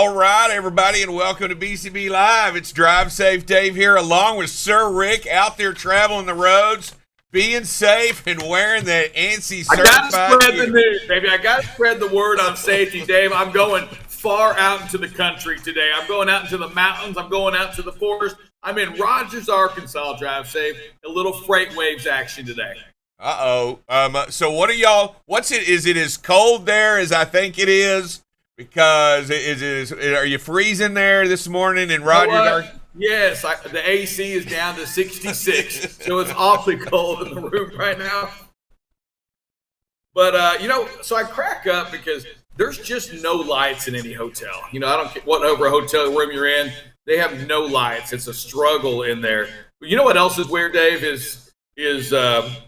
All right, everybody, and welcome to BCB Live. It's Drive Safe Dave here, along with Sir Rick, out there traveling the roads, being safe and wearing that ANSI certified. I gotta spread the news, baby. I gotta spread the word on safety, Dave. I'm going far out into the country today. I'm going out into the mountains. I'm going out to the forest. I'm in Rogers, Arkansas. Drive safe. A little freight waves action today. So what are y'all? What's it? Is it as cold there as I think it is? Because are you freezing there this morning in Rogers? Yes, the AC is down to 66, so it's awfully cold in the room right now. But, so I crack up because there's just no lights in any hotel. I don't care what over a hotel room you're in, they have no lights. It's a struggle in there. But you know what else is weird, Dave, I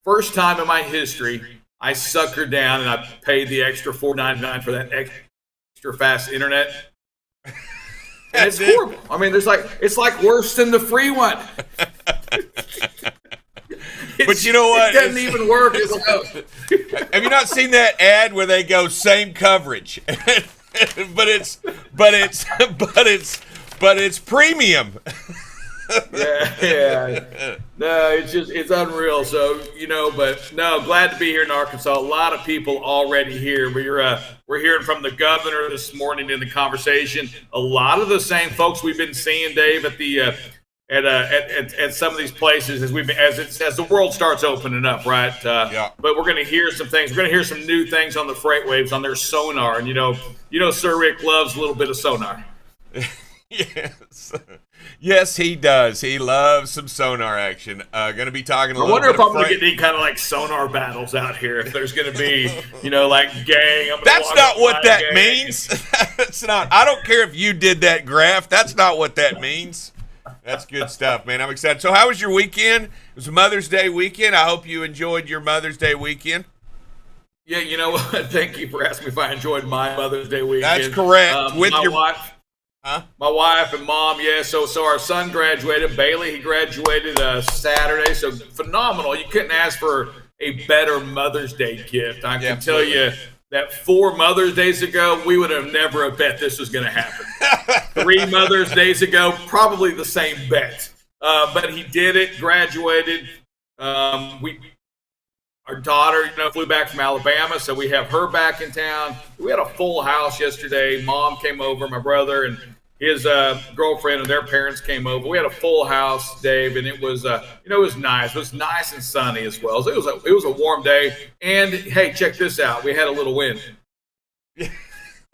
first time in my history, I suckered down and I paid the extra $4.99 for that extra fast internet. And it's horrible. I mean, it's like worse than the free one. But you know what? It doesn't even work. Have you not seen that ad where they go same coverage, but it's premium? Yeah. No, it's unreal. So, but no, glad to be here in Arkansas. A lot of people already here. We're hearing from the governor this morning in the conversation. A lot of the same folks we've been seeing, Dave, at the at some of these places as the world starts opening up, right? Yeah. But we're going to hear some things. We're going to hear some new things on the freight waves on their sonar, and Sir Rick loves a little bit of sonar. Yes, he does. He loves some sonar action. Going to be talking a little bit. I wonder if I'm going to get any kind of like sonar battles out here. If there's going to be, like gang. That's not what that means. That's not. I don't care if you did that graph. That's not what that means. That's good stuff, man. I'm excited. So, how was your weekend? It was Mother's Day weekend. I hope you enjoyed your Mother's Day weekend. Yeah, you know what? Thank you for asking me if I enjoyed my Mother's Day weekend. That's correct. With your wife. Huh? My wife and mom, yeah. So our son graduated. Bailey, he graduated Saturday. So phenomenal. You couldn't ask for a better Mother's Day gift. I can tell you that 4 Mother's Days ago, we would have never bet this was going to happen. 3 Mother's Days ago, probably the same bet. But he did it, graduated. Our daughter, flew back from Alabama, so we have her back in town. We had a full house yesterday. Mom came over, my brother, and his girlfriend and their parents came over. We had a full house, Dave, and it was, it was nice. It was nice and sunny as well. So it was a warm day. And hey, check this out. We had a little wind.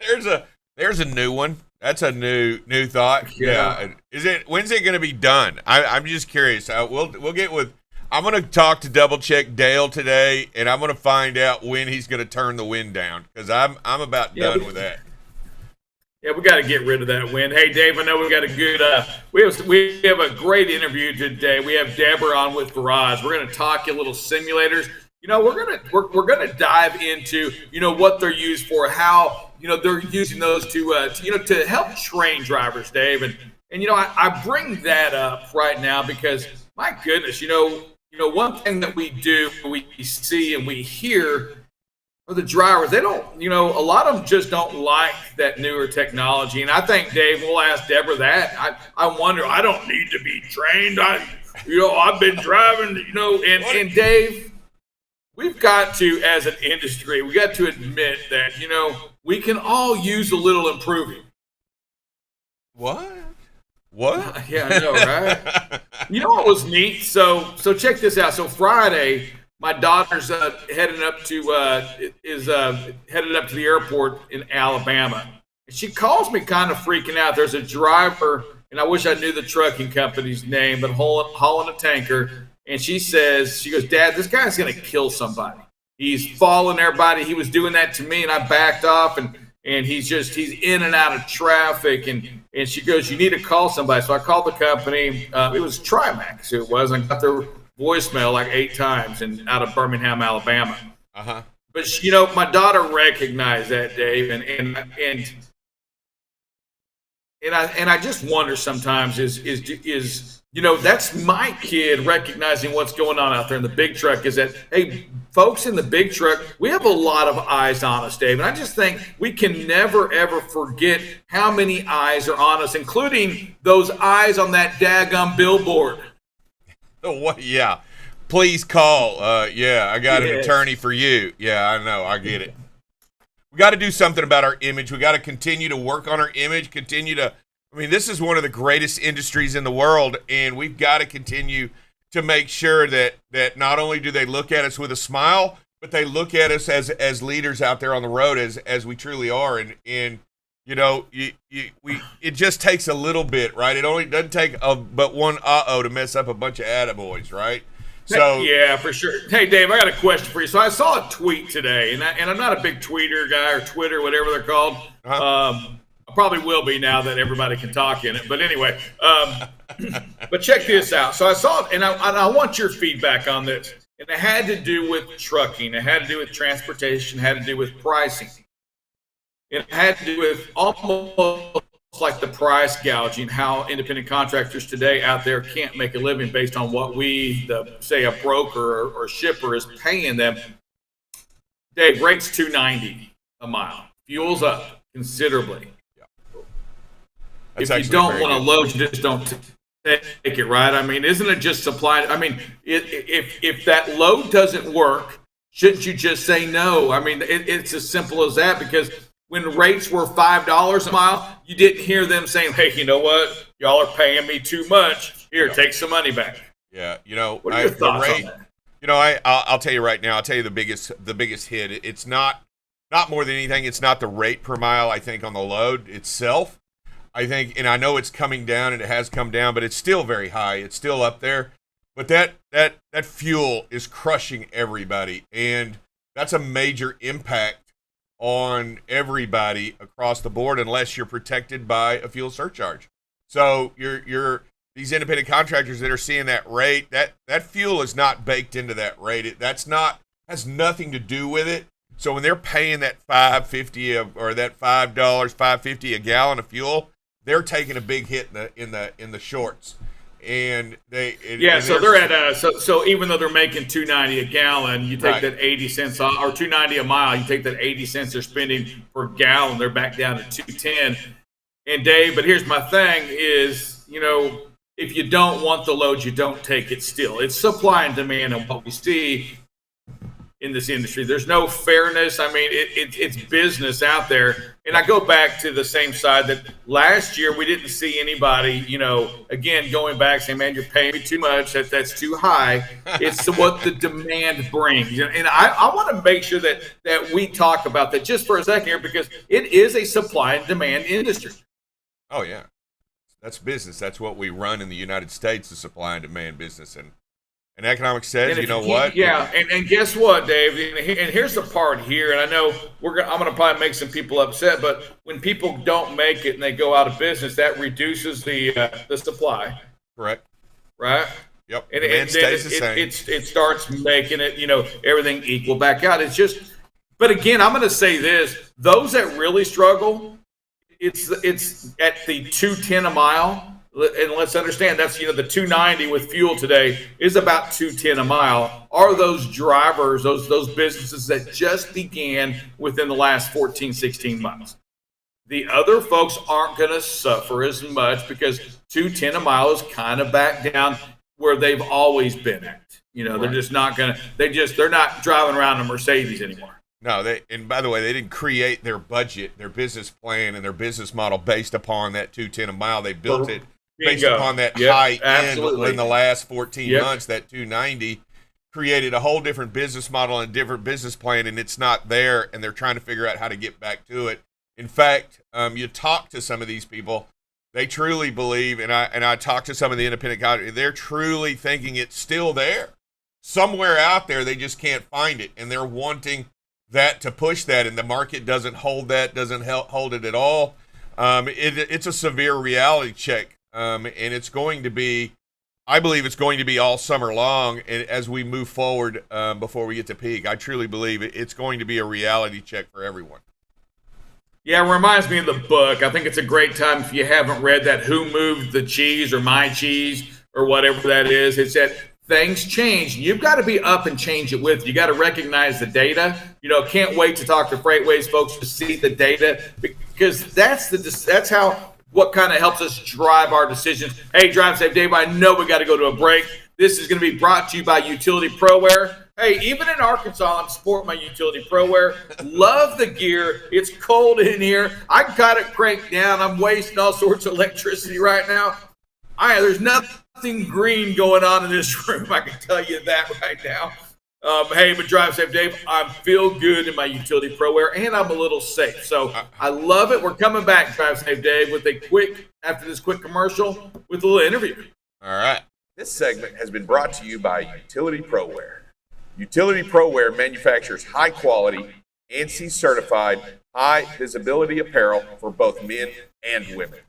There's a new one. That's a new thought. Yeah. When's it going to be done? I'm just curious. We'll get with. I'm going to talk to Double Check Dale today, and I'm going to find out when he's going to turn the wind down because I'm about done with that. Yeah, we got to get rid of that wind. Hey, Dave, I know we got a good. We have a great interview today. We have Deborah on with Garage. We're going to talk a little simulators. We're gonna dive into what they're used for, how they're using those to help train drivers, Dave, and I bring that up right now because my goodness, one thing that we do, we see and we hear are the drivers. They don't, a lot of them just don't like that newer technology. And I think, Dave, we'll ask Deborah that. I wonder, I don't need to be trained. I've been driving, and Dave, we've got to, as an industry, we got to admit that, we can all use a little improving. What? Yeah, I know, right? You know what was neat? So check this out. So Friday, my daughter's headed up to the airport in Alabama, and she calls me kind of freaking out. There's a driver, and I wish I knew the trucking company's name, but hauling a tanker. And she goes, Dad, this guy's gonna kill somebody. He's following everybody. He was doing that to me, and I backed off, and he's in and out of traffic, and she goes, you need to call somebody. So I called the company. It was Trimax, who it was, and I got their voicemail like 8 times and out of Birmingham, Alabama. Uh-huh. But my daughter recognized that, Dave, and I just wonder sometimes is that's my kid recognizing what's going on out there in the big truck. Is that, hey, folks in the big truck, we have a lot of eyes on us, Dave, and I just think we can never ever forget how many eyes are on us, including those eyes on that daggum billboard. Oh, what? Yeah, please call. I got an attorney for you. Yeah, I know, I get it. We got to do something about our image. We got to continue to work on our image, this is one of the greatest industries in the world, and we've got to continue to make sure that not only do they look at us with a smile, but they look at us as leaders out there on the road as we truly are. And it just takes a little bit, right? It only doesn't take but one to mess up a bunch of attaboys, right? So yeah, for sure. Hey, Dave, I got a question for you. So I saw a tweet today, and I'm not a big tweeter guy or Twitter, whatever they're called. I probably will be now that everybody can talk in it. But anyway, but check this out. So I saw it, and I want your feedback on this. And it had to do with trucking. It had to do with transportation. It had to do with pricing. It had to do with almost like the price gouging, how independent contractors today out there can't make a living based on what say a broker or shipper is paying them. Dave, rate's $2.90 a mile. Fuel's up considerably. If you don't want to load, you just don't take it, right? Isn't it just supply? If that load doesn't work, shouldn't you just say no? It's as simple as that, because when rates were $5 a mile, you didn't hear them saying, hey, you know what? Y'all are paying me too much. Here, take some money back. Yeah, what are your thoughts on that? I'll tell you right now, I'll tell you the biggest hit. It's not more than anything, it's not the rate per mile, I think, on the load itself. I think, and I know it's coming down, and it has come down, but it's still very high. It's still up there. But that fuel is crushing everybody, and that's a major impact on everybody across the board unless you're protected by a fuel surcharge. So you're these independent contractors that are seeing that rate, that fuel is not baked into that rate. Has nothing to do with it. So when they're paying that $5.50 or that $5.50 a gallon of fuel, they're taking a big hit in the shorts. And so they're at so even though they're making $2.90 a gallon, you take that 80 cents off, or $2.90 a mile, you take that 80 cents they're spending per gallon, they're back down to $2.10. And Dave, but here's my thing is, if you don't want the load, you don't take it still. It's supply and demand on what we see in this industry. There's no fairness. It's business out there. And I go back to the same side that last year we didn't see anybody, again, going back saying, man, you're paying me too much. That's too high. It's what the demand brings. And I want to make sure that we talk about that just for a second here, because it is a supply and demand industry. Oh, yeah. That's business. That's what we run in the United States, the supply and demand business. And economics says, what? Yeah, and guess what, Dave? And here's the part here, and I know I'm going to probably make some people upset, but when people don't make it and they go out of business, that reduces the supply. Correct. Right? Yep. And stays the same. It starts making it, everything equal back out. It's just, but again, I'm going to say this: those that really struggle, it's at the $2.10 a mile. And let's understand that's, the $2.90 with fuel today is about $2.10 a mile. Are those drivers, those businesses that just began within the last 14, 16 months? The other folks aren't going to suffer as much because $2.10 a mile is kind of back down where they've always been at. They're just not going to. They're not driving around a Mercedes anymore. No, and by the way, they didn't create their budget, their business plan, and their business model based upon that $2.10 a mile. They built it based upon that high end in the last 14 months. That $2.90 created a whole different business model and different business plan, and it's not there, and they're trying to figure out how to get back to it. In fact, you talk to some of these people, they truly believe, and I talk to some of the independent contractors, they're truly thinking it's still there. Somewhere out there, they just can't find it, and they're wanting that to push that, and the market doesn't hold that, doesn't hold it at all. It's a severe reality check. And it's going to be, I believe it's going to be all summer long as we move forward before we get to peak. I truly believe it's going to be a reality check for everyone. Yeah, it reminds me of the book. I think it's a great time if you haven't read that Who Moved the Cheese or My Cheese or whatever that is. It's that things change. You've got to be up and change it with. You got to recognize the data. Can't wait to talk to FreightWays folks to see the data because that's how what kind of helps us drive our decisions. Hey, Drive Safe Dave, I know we got to go to a break. This is going to be brought to you by Utility ProWear. Hey, even in Arkansas, I'm sporting my Utility ProWear. Love the gear. It's cold in here. I got it cranked down. I'm wasting all sorts of electricity right now. There's nothing green going on in this room. I can tell you that right now. Hey, but Drive Safe Dave, I feel good in my Utility ProWear, and I'm a little safe. So I love it. We're coming back, Drive Safe Dave, after this quick commercial, with a little interview. All right. This segment has been brought to you by Utility ProWear. Utility ProWear manufactures high-quality, ANSI certified, high-visibility apparel for both men and women.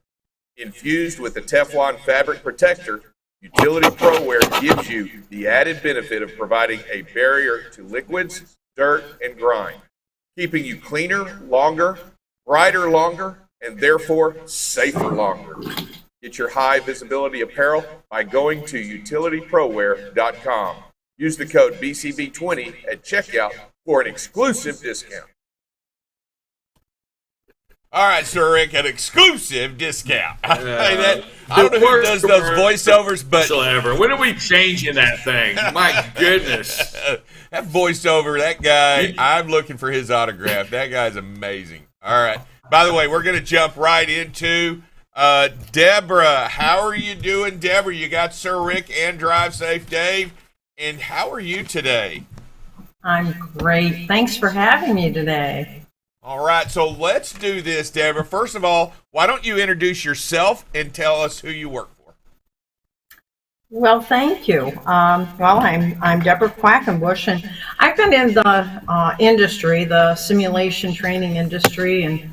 Infused with a Teflon fabric protector, Utility ProWear gives you the added benefit of providing a barrier to liquids, dirt, and grime, keeping you cleaner longer, brighter longer, and therefore safer longer. Get your high-visibility apparel by going to utilityproware.com. Use the code BCB20 at checkout for an exclusive discount. All right, Sir Rick, an exclusive discount. I don't know who does those voiceovers, but ever. When are we changing that thing? My goodness, that voiceover, that guy. I'm looking for his autograph. That guy's amazing. All right. By the way, we're going to jump right into Deborah. How are you doing, Deborah? You got Sir Rick and Drive Safe Dave. And how are you today? I'm great. Thanks for having me today. All right, so let's do this, Deborah. First of all, why don't you introduce yourself and tell us who you work for? Well, thank you. I'm Deborah Quackenbush, and I've been in the industry, the simulation training industry, and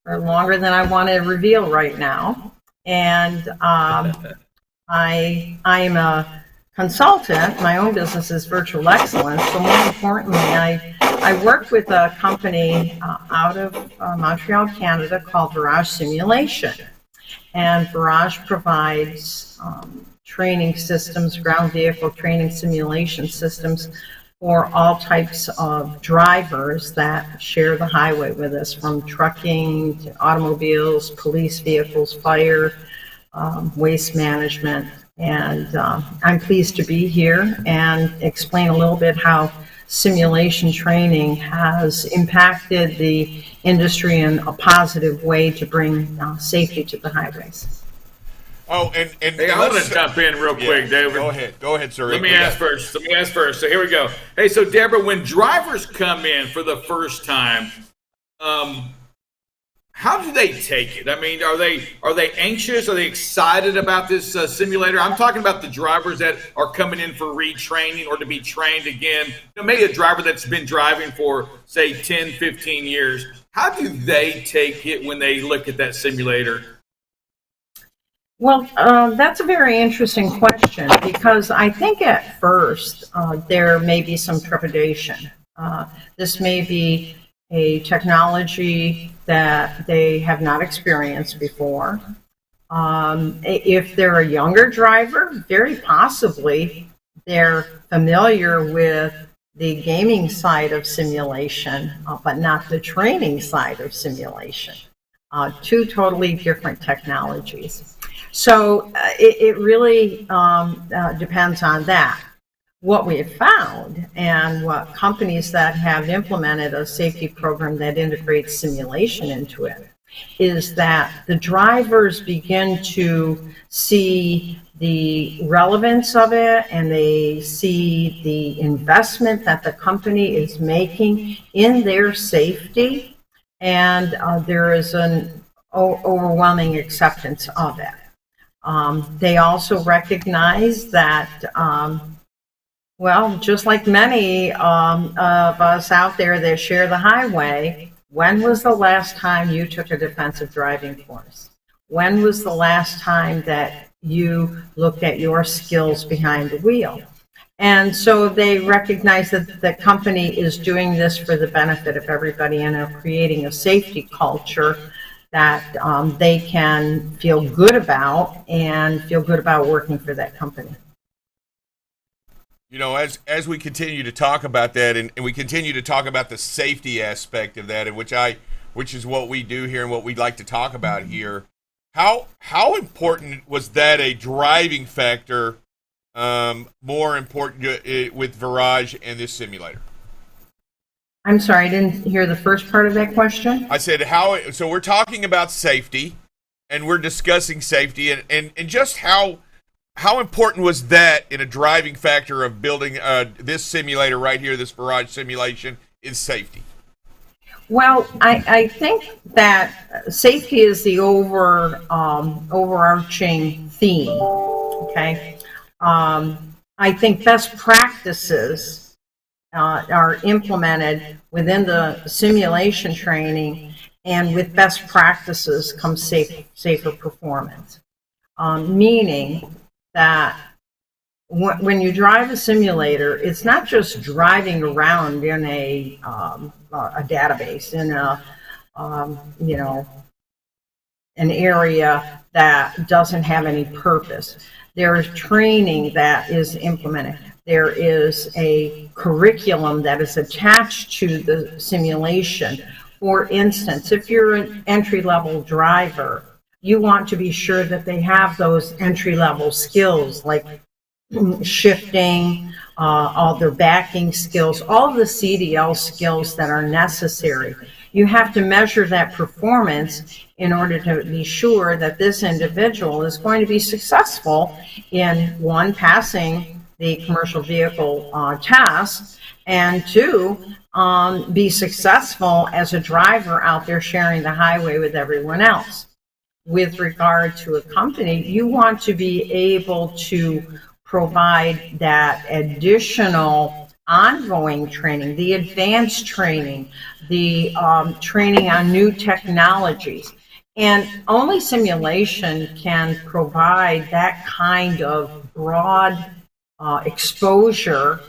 for longer than I want to reveal right now. And I am a consultant. My own business is Virtual Excellence, but more importantly, I work with a company out of Montreal, Canada called Virage Simulation. And Virage provides training systems, ground vehicle training simulation systems for all types of drivers that share the highway with us, from trucking to automobiles, police vehicles, fire, waste management. And I'm pleased to be here and explain a little bit how simulation training has impacted the industry in a positive way to bring safety to the highways. Oh, and hey, I want to jump in real quick, David. Go ahead, sir. Let me ask first. So here we go. Hey, so Deborah, when drivers come in for the first time, how do they take it? I mean, are they anxious? Are they excited about this simulator? I'm talking about the drivers that are coming in for retraining or to be trained again. Maybe a driver that's been driving for, say, 10, 15 years. How do they take it when they look at that simulator? Well, that's a very interesting question, because I think at first there may be some trepidation. This may be a technology that they have not experienced before. If they're a younger driver, very possibly they're familiar with the gaming side of simulation, but not the training side of simulation. Two totally different technologies. So it really depends on that. What we have found, and what companies that have implemented a safety program that integrates simulation into it, is that the drivers begin to see the relevance of it, and they see the investment that the company is making in their safety, and there is an overwhelming acceptance of it. They also recognize that well, just like many of us out there that share the highway, when was the last time you took a defensive driving course? When was the last time that you looked at your skills behind the wheel? And so they recognize that the company is doing this for the benefit of everybody and are creating a safety culture that they can feel good about and feel good about working for that company. You know, as we continue to talk about that, and we continue to talk about the safety aspect of that, and which is what we do here and what we'd like to talk about here, how important was that a driving factor, more important with Virage and this simulator? I'm sorry, I didn't hear the first part of that question. I said so we're talking about safety, and we're discussing safety, and just how important was that in a driving factor of building this simulator right here, this Virage simulation, is safety? Well, I think that safety is the overarching theme, okay? I think best practices are implemented within the simulation training, and with best practices comes safer performance, meaning that when you drive a simulator, it's not just driving around in a database, in an area that doesn't have any purpose. There's training that is implemented. There is a curriculum that is attached to the simulation. For instance, if you're an entry-level driver, you want to be sure that they have those entry-level skills like shifting, all their backing skills, all the CDL skills that are necessary. You have to measure that performance in order to be sure that this individual is going to be successful in, one, passing the commercial vehicle test, and two, be successful as a driver out there sharing the highway with everyone else. With regard to a company, you want to be able to provide that additional ongoing training, the advanced training, the training on new technologies. And only simulation can provide that kind of broad exposure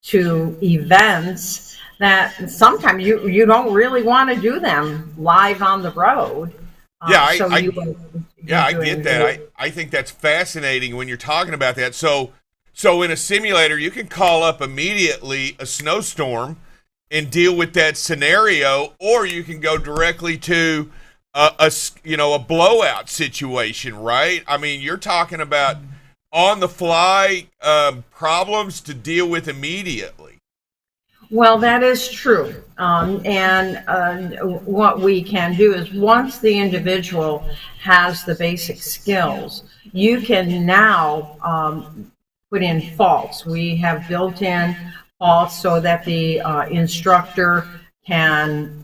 to events that sometimes you don't really want to do them live on the road. I get that. I think that's fascinating when you're talking about that. So in a simulator, you can call up immediately a snowstorm and deal with that scenario, or you can go directly to a blowout situation, right? I mean, you're talking about on the fly problems to deal with immediately. Well, that is true. And what we can do is, once the individual has the basic skills, you can now put in faults. We have built in faults so that the instructor can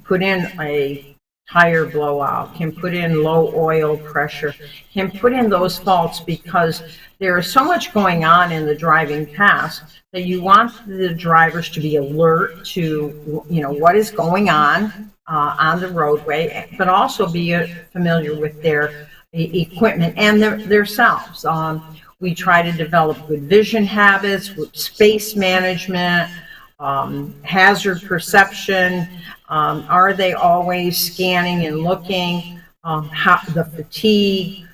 put in a tire blowout, can put in low oil pressure, can put in those faults, because there is so much going on in the driving task that you want the drivers to be alert to, what is going on the roadway, but also be familiar with their equipment and themselves. We try to develop good vision habits, space management, hazard perception. Are they always scanning and looking? The fatigue.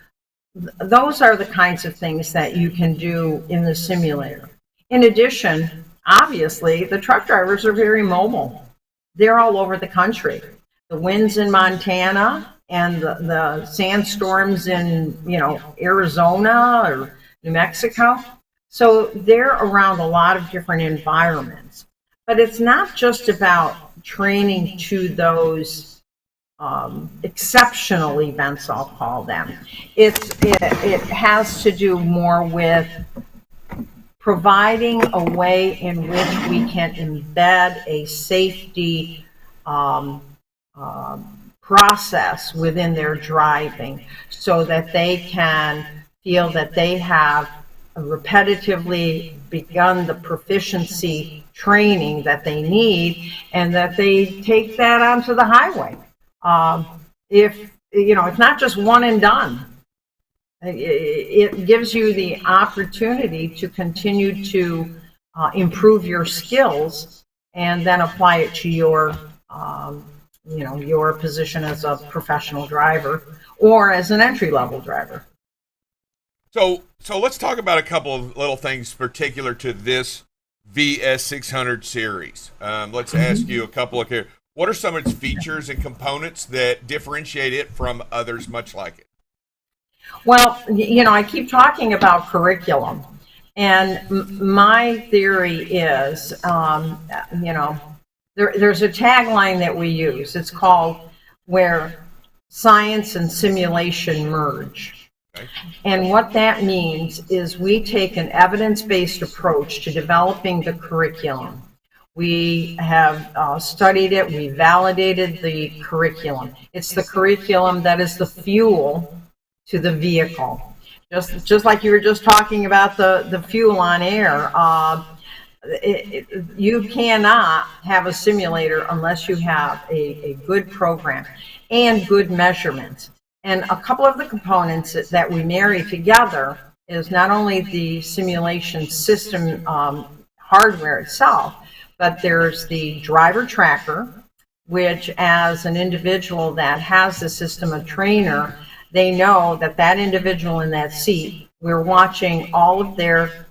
Those are the kinds of things that you can do in the simulator. In addition, obviously, the truck drivers are very mobile. They're all over the country. The winds in Montana and the sandstorms in, Arizona or New Mexico. So they're around a lot of different environments. But it's not just about training to those exceptional events, I'll call them. It has to do more with providing a way in which we can embed a safety process within their driving, so that they can feel that they have repetitively begun the proficiency training that they need, and that they take that onto the highway. It's not just one and done. it gives you the opportunity to continue to improve your skills and then apply it to your your position as a professional driver or as an entry-level driver. So let's talk about a couple of little things particular to this VS600 series. Let's ask you a couple of here. What are some of its features and components that differentiate it from others much like it? Well, I keep talking about curriculum, and my theory is, there's a tagline that we use. It's called "Where Science and Simulation Merge." Okay. And what that means is we take an evidence-based approach to developing the curriculum. We have studied it. We validated the curriculum. It's the curriculum that is the fuel to the vehicle. Just like you were just talking about the fuel on air, you cannot have a simulator unless you have a good program and good measurements. And a couple of the components that we marry together is not only the simulation system hardware itself, but there's the driver tracker, which as an individual that has the system, a trainer, they know that individual in that seat, we're watching all of their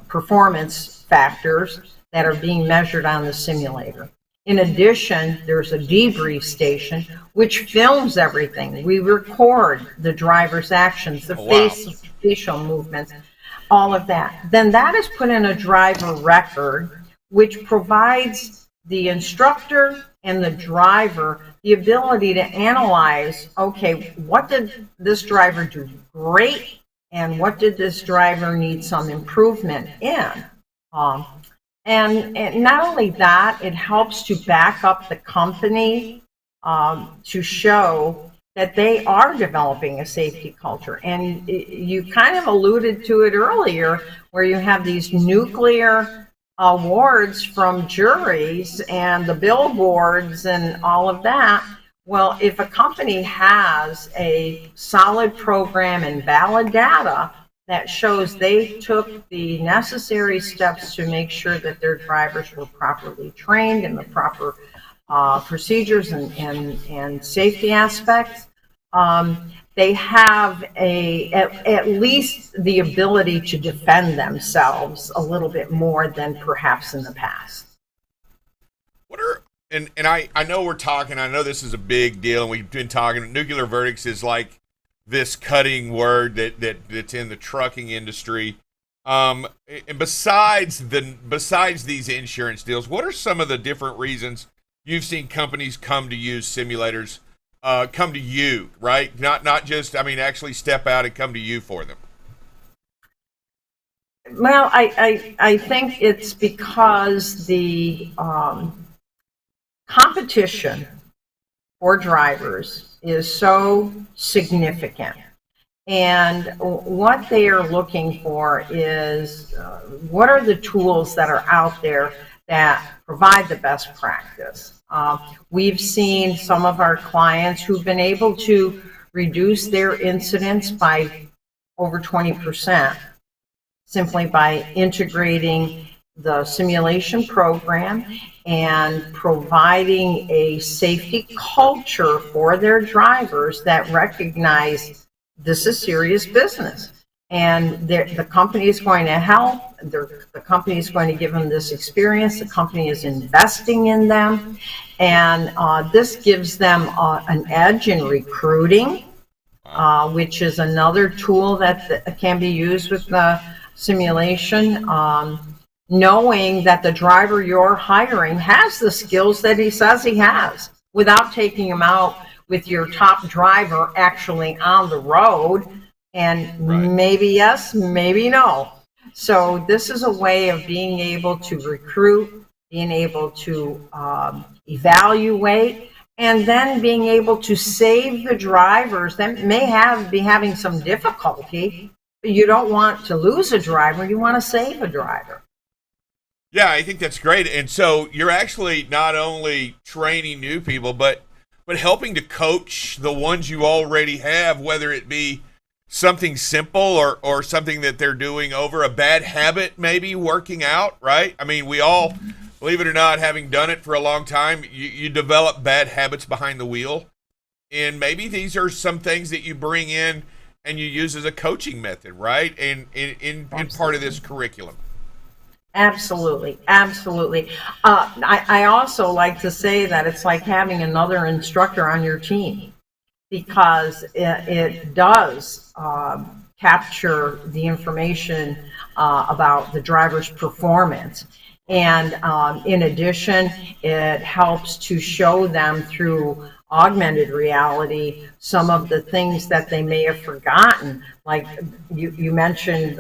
performance factors that are being measured on the simulator. In addition, there's a debrief station which films everything. We record the driver's actions, the facial movements, all of that. Then that is put in a driver record, which provides the instructor and the driver the ability to analyze, okay, what did this driver do great, and what did this driver need some improvement in? And not only that, it helps to back up the company to show that they are developing a safety culture. And you kind of alluded to it earlier, where you have these nuclear awards from juries and the billboards and all of that. Well, if a company has a solid program and valid data that shows they took the necessary steps to make sure that their drivers were properly trained in the proper procedures and safety aspects, they have at least the ability to defend themselves a little bit more than perhaps in the past. And I know we're talking, I know this is a big deal, and we've been talking, nuclear verdicts is like this cutting word that's in the trucking industry. And besides these insurance deals, what are some of the different reasons you've seen companies come to use simulators, come to you, right? Not just, actually step out and come to you for them. Well, I think it's because the competition for drivers is so significant. And what they are looking for is what are the tools that are out there that provide the best practice. We've seen some of our clients who've been able to reduce their incidents by over 20% simply by integrating the simulation program and providing a safety culture for their drivers that recognize this is serious business. And the company is going to help. The company is going to give them this experience. The company is investing in them. And this gives them an edge in recruiting, which is another tool that can be used with the simulation. Knowing that the driver you're hiring has the skills that he says he has without taking him out with your top driver actually on the road. And maybe yes, maybe no. So this is a way of being able to recruit, being able to evaluate, and then being able to save the drivers that may be having some difficulty. But you don't want to lose a driver, you want to save a driver. Yeah, I think that's great. And so you're actually not only training new people, but helping to coach the ones you already have, whether it be something simple or something that they're doing over a bad habit, maybe working out, right? I mean, we all, believe it or not, having done it for a long time, you develop bad habits behind the wheel. And maybe these are some things that you bring in and you use as a coaching method, right? And in part of this curriculum. Absolutely, absolutely. I also like to say that it's like having another instructor on your team, because it does capture the information about the driver's performance. And in addition, it helps to show them through augmented reality some of the things that they may have forgotten. Like you mentioned,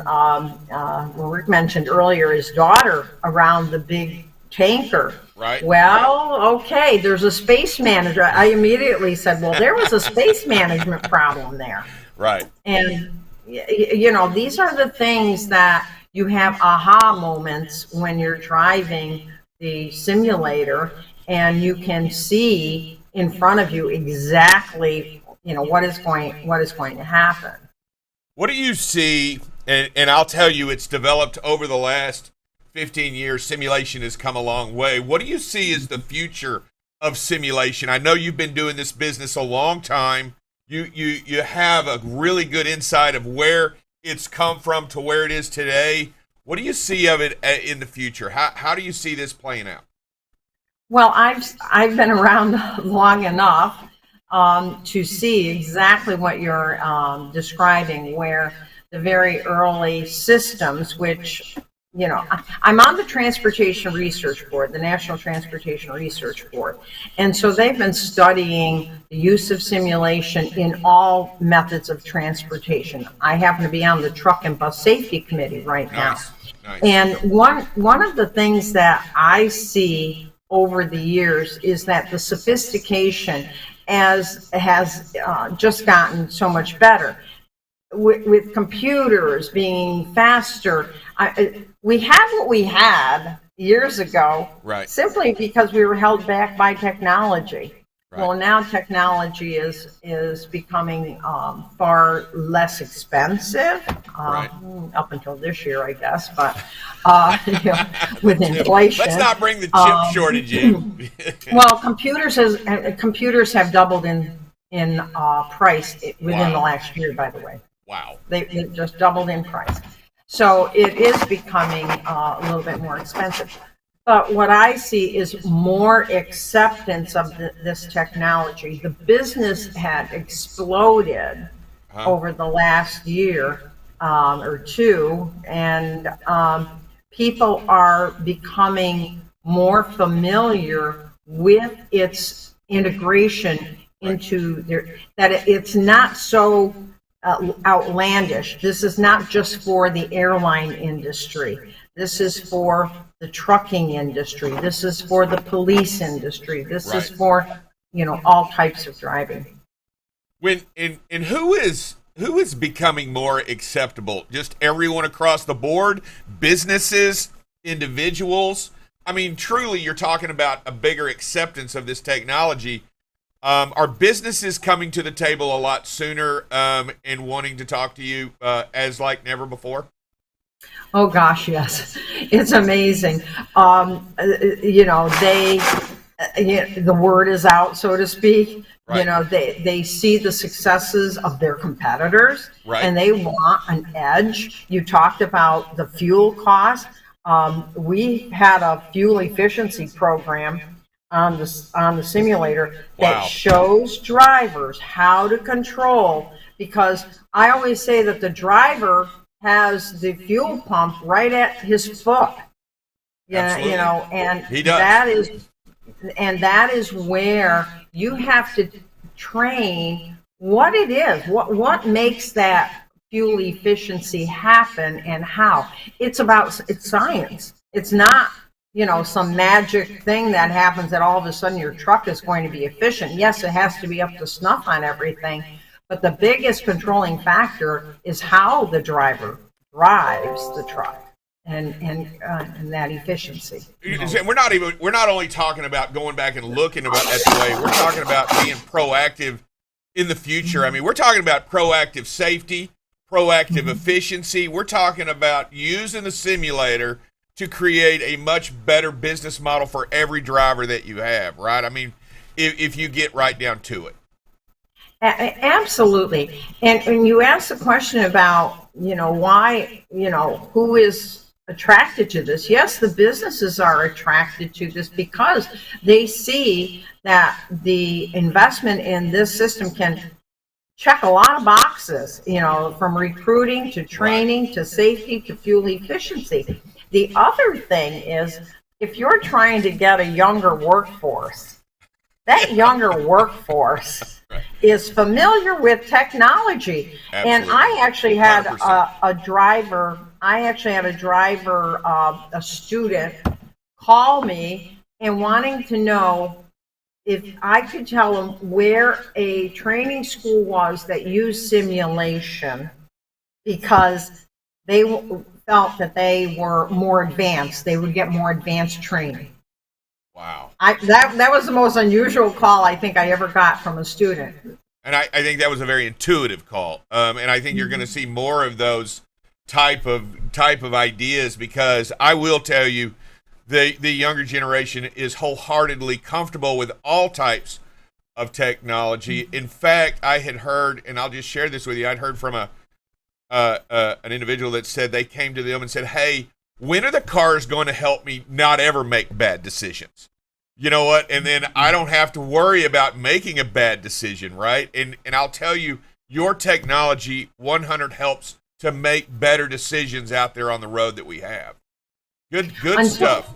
Rick mentioned earlier, his daughter around the big tanker. Right. Well, okay, there's a space manager. I immediately said, well, there was a space management problem there. Right. And, these are the things that you have aha moments when you're driving the simulator, and you can see in front of you exactly, what is going to happen. What do you see? And I'll tell you, it's developed over the last 15 years. Simulation has come a long way. What do you see as the future of simulation? I know you've been doing this business a long time. You have a really good insight of where it's come from to where it is today. What do you see of it in the future? How do you see this playing out? Well, I've been around long enough to see exactly what you're describing, where the very early systems, which, I'm on the Transportation Research Board, the National Transportation Research Board. And so they've been studying the use of simulation in all methods of transportation. I happen to be on the Truck and Bus Safety Committee right now. Nice. And one of the things that I see over the years is that the sophistication has just gotten so much better. With computers being faster, we had what we had years ago, right, simply because we were held back by technology. Right. Well, now technology is becoming far less expensive, right, up until this year, I guess. But with inflation, let's not bring the chip shortage in. Well, computers have doubled in price within the last year, by the way. Wow. They just doubled in price. So it is becoming a little bit more expensive. But what I see is more acceptance of this technology. The business had exploded over the last year or two, and people are becoming more familiar with its integration into that it's not so outlandish. This is not just for the airline industry. This is for the trucking industry. This is for the police industry. This is for, all types of driving. And who is becoming more acceptable? Just everyone across the board, businesses, individuals. I mean, truly, you're talking about a bigger acceptance of this technology. Are businesses coming to the table a lot sooner and wanting to talk to you as like never before? Oh gosh, yes, it's amazing. The word is out, so to speak. Right. They see the successes of their competitors, right, and they want an edge. You talked about the fuel cost. We had a fuel efficiency program on the simulator that shows drivers how to control, because I always say that the driver has the fuel pump right at his foot. And he does. that is where you have to train what it is, what makes that fuel efficiency happen, and how. It's science. It's not some magic thing that happens that all of a sudden your truck is going to be efficient. Yes, it has to be up to snuff on everything, but the biggest controlling factor is how the driver drives the truck and that efficiency. We're not only talking about going back and looking at the way, we're talking about being proactive in the future. I mean, we're talking about proactive safety. proactive efficiency. We're talking about using the simulator to create a much better business model for every driver that you have, right? I mean, if you get right down to it. Absolutely. And you asked the question about, why, who is attracted to this. Yes, the businesses are attracted to this because they see that the investment in this system can check a lot of boxes, from recruiting to training to safety to fuel efficiency. The other thing is, if you're trying to get a younger workforce, that younger workforce is familiar with technology. Absolutely. And I actually had 100%. a student call me and wanting to know if I could tell them where a training school was that used simulation, because they felt that they were more advanced. They would get more advanced training. Wow. That was the most unusual call I think I ever got from a student. And I think that was a very intuitive call. And I think you're going to see more of those type of ideas, because I will tell you, the younger generation is wholeheartedly comfortable with all types of technology. In fact, I had heard, and I'll just share this with you, I'd heard from an individual that said they came to them and said, hey, when are the cars going to help me not ever make bad decisions? You know what? And then I don't have to worry about making a bad decision, right? And I'll tell you, your technology 100 helps to make better decisions out there on the road that we have. Good stuff.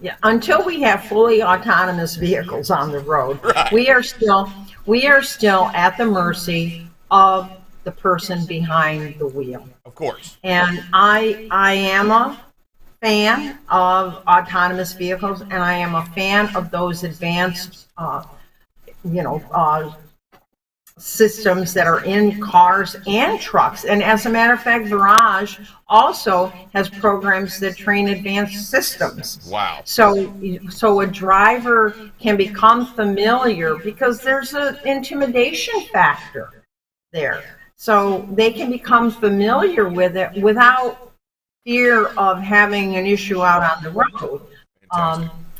Yeah, until we have fully autonomous vehicles on the road, right. we are still at the mercy of the person behind the wheel. Of course. And I am a fan of autonomous vehicles, and I am a fan of those advanced, systems that are in cars and trucks. And as a matter of fact, Virage also has programs that train advanced systems. Wow. So a driver can become familiar, because there's an intimidation factor there. So they can become familiar with it without fear of having an issue out on the road.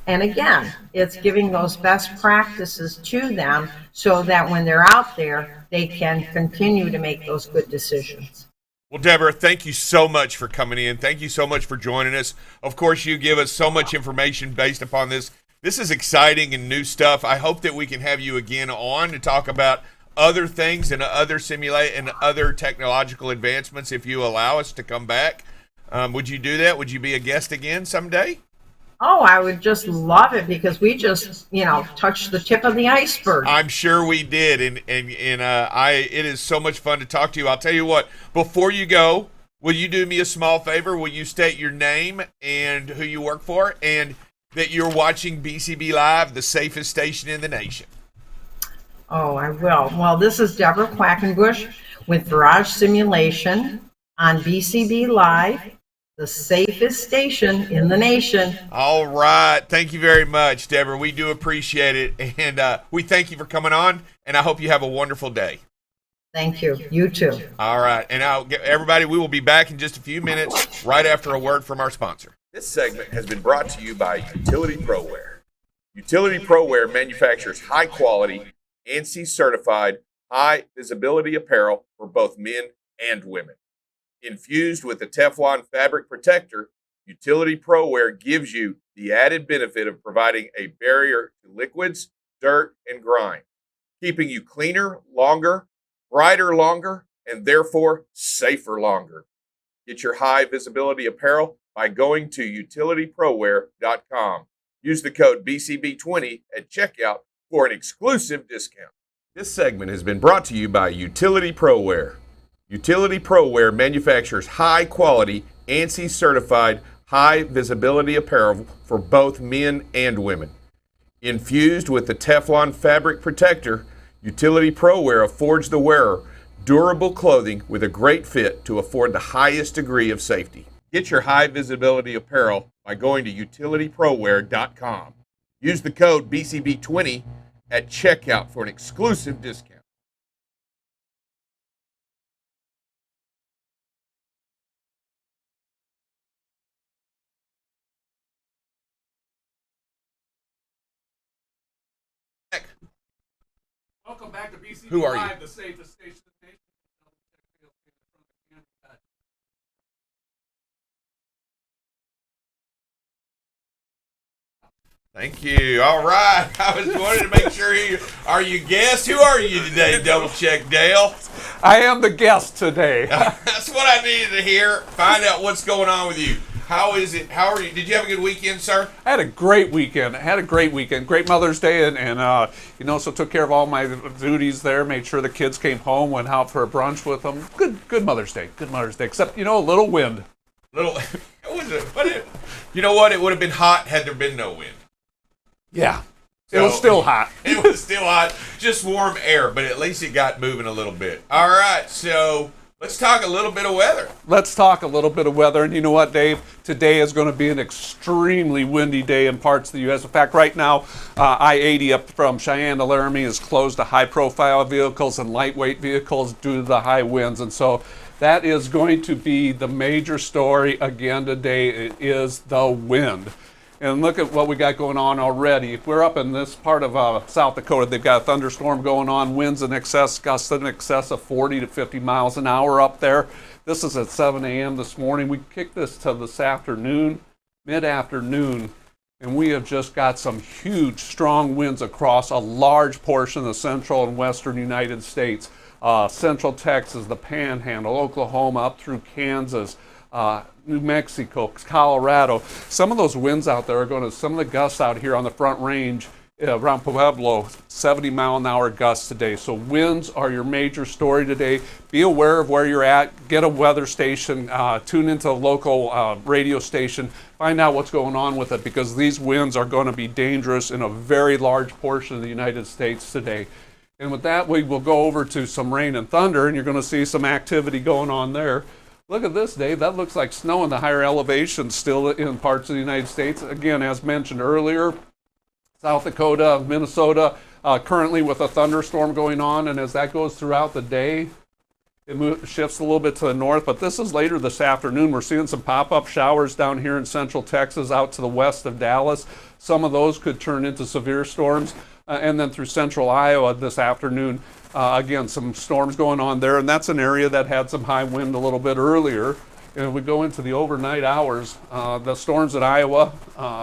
And again, it's giving those best practices to them so that when they're out there, they can continue to make those good decisions. Well, Deborah, thank you so much for coming in. Thank you so much for joining us. Of course, you give us so much information based upon this. This is exciting and new stuff. I hope that we can have you again on to talk about other things and other technological advancements if you allow us to come back. Would you do that? Would you be a guest again someday? Oh, I would just love it, because we just, touched the tip of the iceberg. I'm sure we did, and it is so much fun to talk to you. I'll tell you what, before you go, will you do me a small favor? Will you state your name and who you work for, and that you're watching BCB Live, the safest station in the nation? Oh, I will. Well, this is Deborah Quackenbush with Virage Simulation on BCB Live, the safest station in the nation. All right. Thank you very much, Deborah. We do appreciate it. And we thank you for coming on, and I hope you have a wonderful day. Thank you. You too. All right. And everybody, we will be back in just a few minutes right after a word from our sponsor. This segment has been brought to you by Utility ProWear. Utility ProWear manufactures high-quality, ANSI certified, high-visibility apparel for both men and women. Infused with the Teflon fabric protector, Utility ProWear gives you the added benefit of providing a barrier to liquids, dirt, and grime, keeping you cleaner longer, brighter longer, and therefore safer longer. Get your high visibility apparel by going to utilityproware.com. Use the code BCB20 at checkout for an exclusive discount. This segment has been brought to you by Utility ProWear. Utility ProWear manufactures high-quality, ANSI-certified, high-visibility apparel for both men and women. Infused with the Teflon fabric protector, Utility ProWear affords the wearer durable clothing with a great fit to afford the highest degree of safety. Get your high-visibility apparel by going to utilityproware.com. Use the code BCB20 at checkout for an exclusive discount. Welcome back to BCB Who are you? Live, the safest station in the nation. Thank you. All right. I was wanting to make sure are you guests? Who are you today, Double Check Dale? I am the guest today. That's what I needed to hear. Find out what's going on with you. How is it? How are you? Did you have a good weekend, sir? I had a great weekend. Great Mother's Day, and so took care of all my duties there. Made sure the kids came home, went out for a brunch with them. Good Mother's Day. Good Mother's Day. Except a little wind. You know what? It would have been hot had there been no wind. Yeah. It was still hot. It was still hot. Just warm air, but at least it got moving a little bit. All right, so let's talk a little bit of weather. Let's talk a little bit of weather. And you know what, Dave? Today is going to be an extremely windy day in parts of the U.S. In fact, right now, I-80 up from Cheyenne to Laramie is closed to high-profile vehicles and lightweight vehicles due to the high winds. And so that is going to be the major story again today. It is the wind. And look at what we got going on already. If we're up in this part of South Dakota, they've got a thunderstorm going on, winds in excess, gusts in excess of 40 to 50 miles an hour up there. This is at 7 a.m. this morning. We kicked this to this afternoon, mid-afternoon, and we have just got some huge, strong winds across a large portion of the central and western United States. Central Texas, the Panhandle, Oklahoma, up through Kansas, New Mexico, Colorado. Some of those winds out there are going to, some of the gusts out here on the Front Range around Pueblo, 70 mile an hour gusts today. So winds are your major story today. Be aware of where you're at. Get a weather station. Tune into a local radio station. Find out what's going on with it, because these winds are going to be dangerous in a very large portion of the United States today. And with that, we will go over to some rain and thunder, and you're going to see some activity going on there. Look at this, Dave. That looks like snow in the higher elevations still in parts of the United States. Again, as mentioned earlier, South Dakota, Minnesota, currently with a thunderstorm going on. And as that goes throughout the day, it shifts a little bit to the north. But this is later this afternoon. We're seeing some pop-up showers down here in central Texas out to the west of Dallas. Some of those could turn into severe storms. And then through central Iowa this afternoon. Again, some storms going on there, and that's an area that had some high wind a little bit earlier. And if we go into the overnight hours, the storms at Iowa,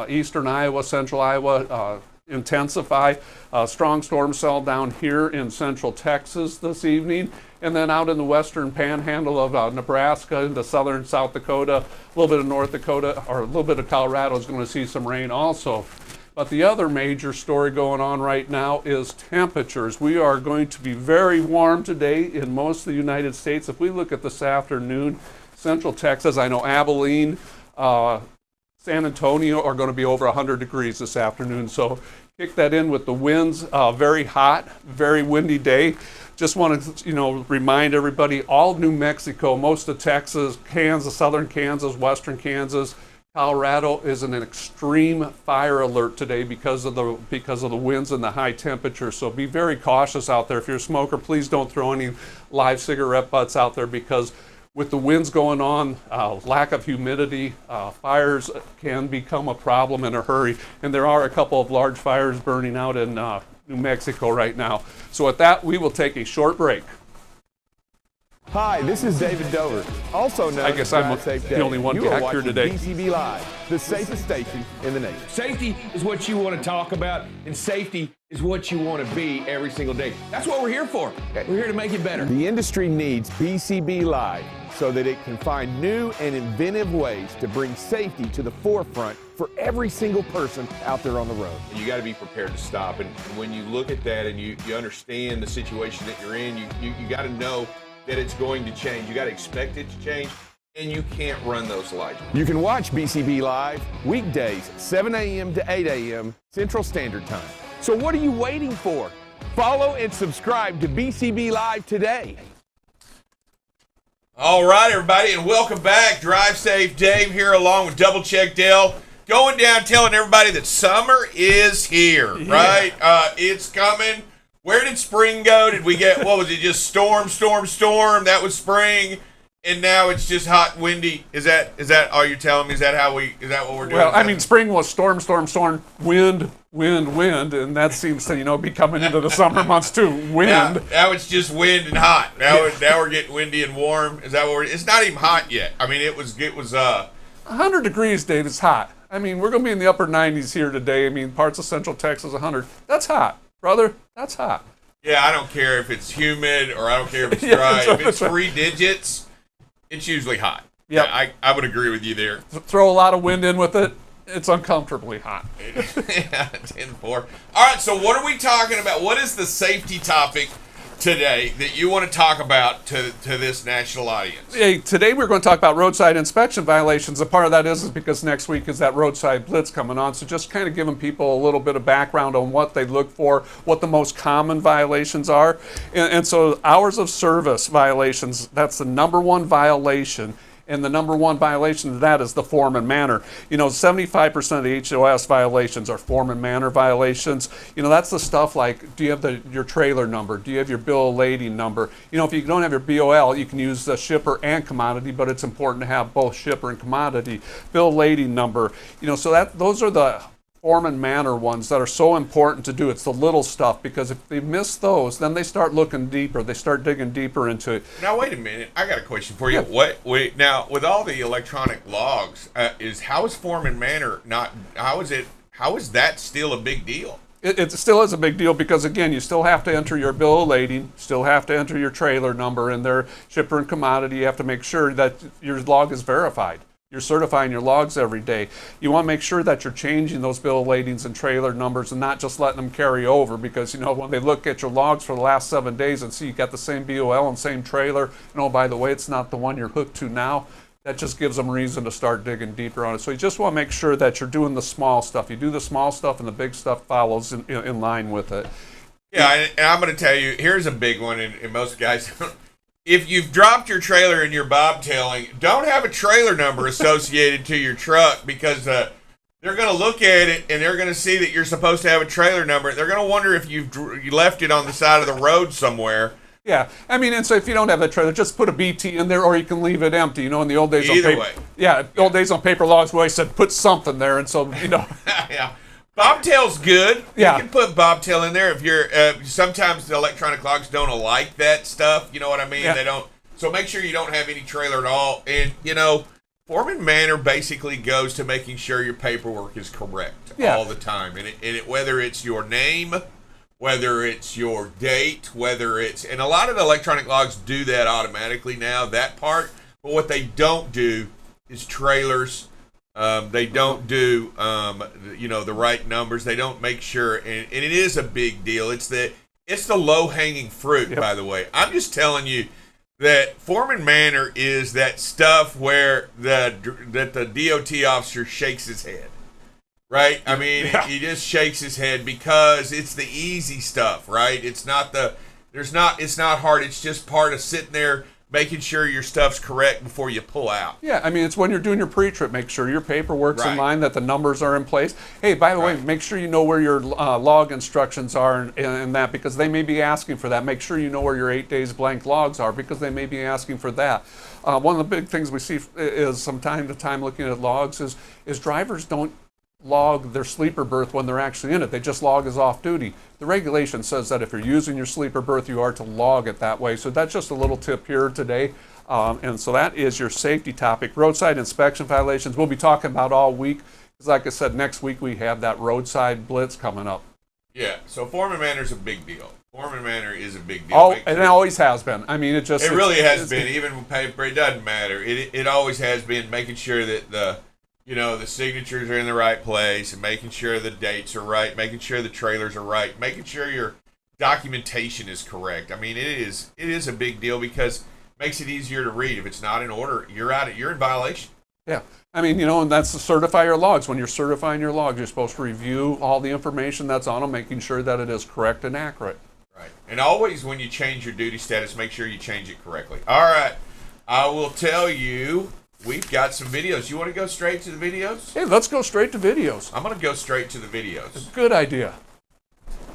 eastern Iowa, central Iowa intensify. Strong storm cell down here in central Texas this evening, and then out in the western panhandle of Nebraska into southern South Dakota, a little bit of North Dakota, or a little bit of Colorado is going to see some rain also. But the other major story going on right now is temperatures. We are going to be very warm today in most of the United States. If we look at this afternoon, central Texas, I know Abilene, San Antonio are going to be over 100 degrees this afternoon. So kick that in with the winds. Very hot, very windy day. Just want to remind everybody, all of New Mexico, most of Texas, Kansas, southern Kansas, western Kansas, Colorado is in an extreme fire alert today because of the winds and the high temperatures. So be very cautious out there. If you're a smoker, please don't throw any live cigarette butts out there, because with the winds going on, lack of humidity, fires can become a problem in a hurry. And there are a couple of large fires burning out in New Mexico right now. So with that, we will take a short break. Hi, this is David Dover, also known as I'm Safe the only one back here today. BCB Live, the safest station in the nation. Safety is what you want to talk about, and safety is what you want to be every single day. That's what we're here for. We're here to make it better. The industry needs BCB Live so that it can find new and inventive ways to bring safety to the forefront for every single person out there on the road. You got to be prepared to stop. And when you look at that and you understand the situation that you're in, you got to know that it's going to change. You got to expect it to change, and you can't run those lights. You can watch BCB Live weekdays, 7 a.m. to 8 a.m. Central Standard Time. So what are you waiting for? Follow and subscribe to BCB Live today. All right, everybody, and welcome back. Drive Safe Dave here along with Double Check Dale. Going down telling everybody that summer is here, right? It's coming. Where did spring go? Did we get, what was it, just storm? That was spring. And now it's just hot and windy. Is that all you're telling me? Is that what we're doing? Well, I mean, spring was storm, wind, and that seems to, be coming into the summer months too. Wind. Now it's just wind and hot. Now we're getting windy and warm. Is that what it's not even hot yet. I mean, it was 100 degrees, Dave, is hot. I mean, we're going to be in the upper 90s here today. I mean, parts of central Texas, 100. That's hot, brother. That's hot. Yeah, I don't care if it's humid or I don't care if it's dry. If it's 3 digits, it's usually hot. Yep. Yeah, I would agree with you there. Throw a lot of wind in with it, it's uncomfortably hot. Yeah, 10-4. All right, so what are we talking about? What is the safety topic today that you want to talk about to this national audience? Hey, today we're going to talk about roadside inspection violations. And part of that is because next week is that roadside blitz coming on. So just kind of giving people a little bit of background on what they look for, what the most common violations are. And so hours of service violations, that's the number one violation. And the number one violation of that is the form and manner. 75% of the HOS violations are form and manner violations. That's the stuff like, do you have your trailer number? Do you have your bill of lading number? If you don't have your BOL, you can use the shipper and commodity, but it's important to have both shipper and commodity. Bill of lading number. So those are the form and manner ones that are so important to do. It's the little stuff, because if they miss those, then they start looking deeper. They start digging deeper into it. Now, wait a minute. I got a question for you. Yeah. Now, with all the electronic logs, how is form and manner not? How is that still a big deal? It still is a big deal because, again, you still have to enter your bill of lading, still have to enter your trailer number in there, shipper and commodity. You have to make sure that your log is verified. You're certifying your logs every day. You want to make sure that you're changing those bill of ladings and trailer numbers and not just letting them carry over, because, when they look at your logs for the last 7 days and see you got the same BOL and same trailer, by the way, it's not the one you're hooked to now, that just gives them reason to start digging deeper on it. So you just want to make sure that you're doing the small stuff. You do the small stuff and the big stuff follows in line with it. Yeah, and I'm going to tell you, here's a big one, and most guys don't. If you've dropped your trailer and you're bobtailing, don't have a trailer number associated to your truck, because they're going to look at it and they're going to see that you're supposed to have a trailer number. They're going to wonder if you left it on the side of the road somewhere. Yeah, I mean, and so if you don't have a trailer, just put a BT in there, or you can leave it empty. In the old days, Either way. Old days on paper logs, we always said put something there, and so Yeah. Bobtail's good. Yeah. You can put bobtail in there if you're. Sometimes the electronic logs don't like that stuff. You know what I mean? Yeah. They don't. So make sure you don't have any trailer at all. And form and manner basically goes to making sure your paperwork is correct all the time. And whether it's your name, whether it's your date, and a lot of the electronic logs do that automatically now, that part. But what they don't do is trailers. They don't do, the right numbers. They don't make sure, and it is a big deal. It's the low-hanging fruit, by the way. I'm just telling you that form and manner is that stuff where that the DOT officer shakes his head, right? I mean, he just shakes his head because it's the easy stuff, right? It's not hard. It's just part of sitting there, making sure your stuff's correct before you pull out. Yeah, I mean, it's when you're doing your pre-trip, make sure your paperwork's in line, that the numbers are in place. Hey, by the way, make sure you know where your log instructions are and that, because they may be asking for that. Make sure you know where your 8 days blank logs are, because they may be asking for that. One of the big things we see is from time to time looking at logs is drivers don't log their sleeper berth when they're actually in it. They just log as off duty. The regulation says that if you're using your sleeper berth, you are to log it that way. So that's just a little tip here today. And so that is your safety topic. Roadside inspection violations we'll be talking about all week. Because like I said, next week we have that roadside blitz coming up. Yeah, so form and manner is a big deal. Form and manner is a big deal. Oh, and it always has been. I mean, it really has been. Even with paper, it doesn't matter. It always has been, making sure that the signatures are in the right place, and making sure the dates are right, making sure the trailers are right, making sure your documentation is correct. I mean, it is a big deal, because it makes it easier to read. If it's not in order, you're in violation. Yeah. I mean, and that's to certify your logs. When you're certifying your logs, you're supposed to review all the information that's on them, making sure that it is correct and accurate. Right. And always when you change your duty status, make sure you change it correctly. All right. I will tell you, we've got some videos. You want to go straight to the videos? Hey, let's go straight to videos. I'm going to go straight to the videos. Good idea.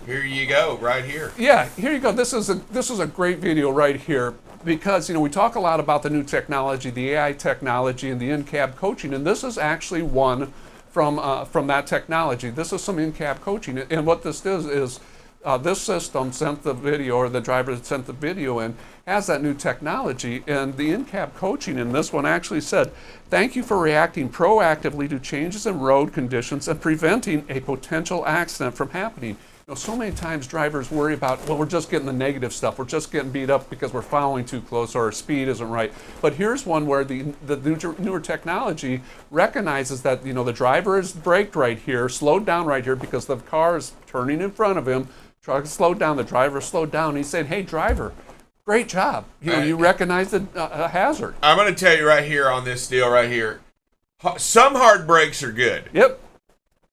Here you go, right here. Yeah, here you go. This is a great video right here. because, we talk a lot about the new technology, the AI technology, and the in-cab coaching, and this is actually one from that technology. This is some in-cab coaching, and what this is this system sent the video, or the driver that sent the video in, has that new technology, and the in-cab coaching in this one actually said, "Thank you for reacting proactively to changes in road conditions and preventing a potential accident from happening." So many times drivers worry about, well, we're just getting the negative stuff. We're just getting beat up because we're following too close or our speed isn't right. But here's one where the newer technology recognizes that, the driver is braked right here, slowed down right here because the car is turning in front of him. Truck slowed down, the driver slowed down. He said, "Hey, driver, great job. You recognized a hazard." I'm going to tell you right here on this deal right here, some hard brakes are good. Yep.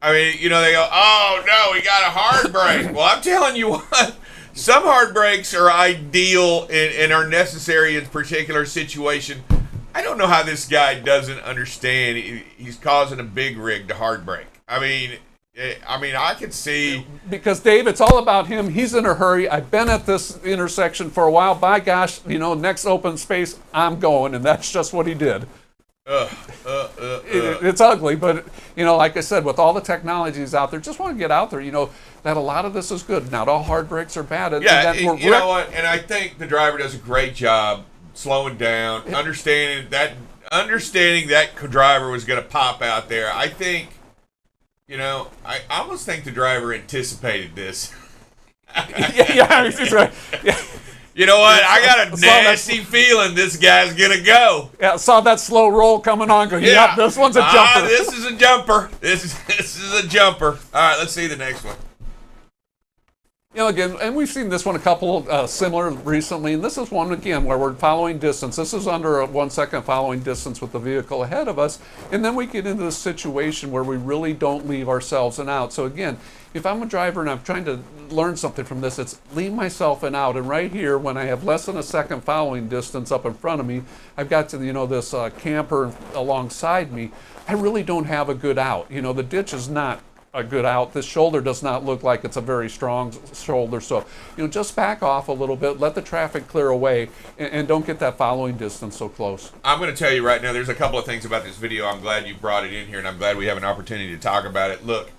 I mean, they go, "Oh, no, we got a hard brake." Well, I'm telling you what, some hard brakes are ideal and are necessary in a particular situation. I don't know how this guy doesn't understand he's causing a big rig to hard brake. I mean, I could see. Because, Dave, it's all about him. He's in a hurry. I've been at this intersection for a while. By gosh, next open space, I'm going. And that's just what he did. It's ugly, but, like I said, with all the technologies out there, just want to get out there, that a lot of this is good. Not all hard brakes are bad. You know what? And I think the driver does a great job slowing down, understanding that driver was going to pop out there. I think, I almost think the driver anticipated this. Yeah. You know what? I got a nasty feeling this guy's going to go. Yeah, saw that slow roll coming on. Yep, this one's a jumper. This is a jumper. This is a jumper. All right, let's see the next one. Again, and we've seen this one a couple similar recently, and this is one, again, where we're following distance. This is under a 1 second following distance with the vehicle ahead of us, and then we get into this situation where we really don't leave ourselves in out. So again, if I'm a driver and I'm trying to learn something from this, it's leave myself in out. And right here, when I have less than a second following distance up in front of me, I've got to, this camper alongside me. I really don't have a good out. The ditch is not a good out. This shoulder does not look like it's a very strong shoulder. So, just back off a little bit, let the traffic clear away, and don't get that following distance so close. I'm going to tell you right now, there's a couple of things about this video. I'm glad you brought it in here, and I'm glad we have an opportunity to talk about it. Look,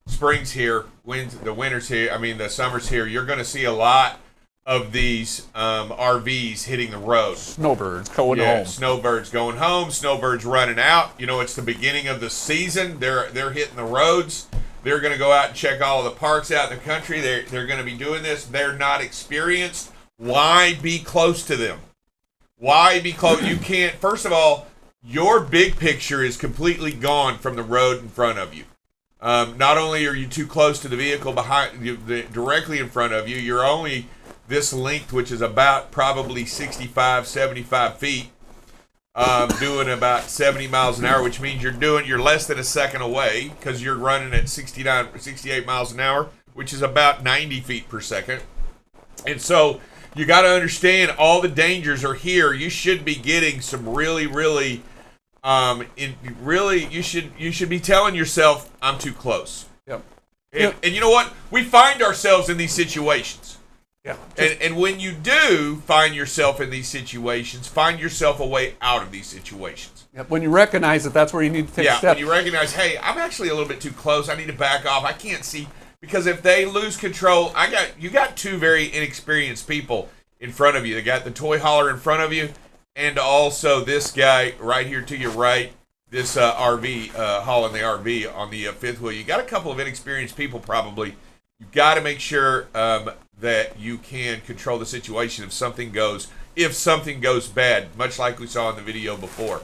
spring's here, the winter's here, the summer's here. You're going to see a lot of these RVs hitting the road. Snowbirds going home. Snowbirds going home. Snowbirds running out. It's the beginning of the season. They're hitting the roads. They're going to go out and check all the parks out in the country. They're going to be doing this. They're not experienced. Why be close to them? Why be close? You can't. First of all, your big picture is completely gone from the road in front of you. Not only are you too close to the vehicle behind you, directly in front of you, you're only this length, which is about probably 65, 75 feet, doing about 70 miles an hour, which means you're less than a second away because you're running at 68 miles an hour, which is about 90 feet per second. And so you got to understand all the dangers are here. You should be getting some really you should be telling yourself, I'm too close. Yep. And you know what? We find ourselves in these situations. Yeah. And when you do find yourself in these situations, find yourself a way out of these situations. Yep. When you recognize that that's where you need to take steps. When you recognize, hey, I'm actually a little bit too close. I need to back off. I can't see. Because if they lose control, you got two very inexperienced people in front of you. They got the toy hauler in front of you, and also this guy right here to your right, this RV, hauling the RV on the fifth wheel. You got a couple of inexperienced people probably. You've got to make sure that you can control the situation if something goes bad, much like we saw in the video before.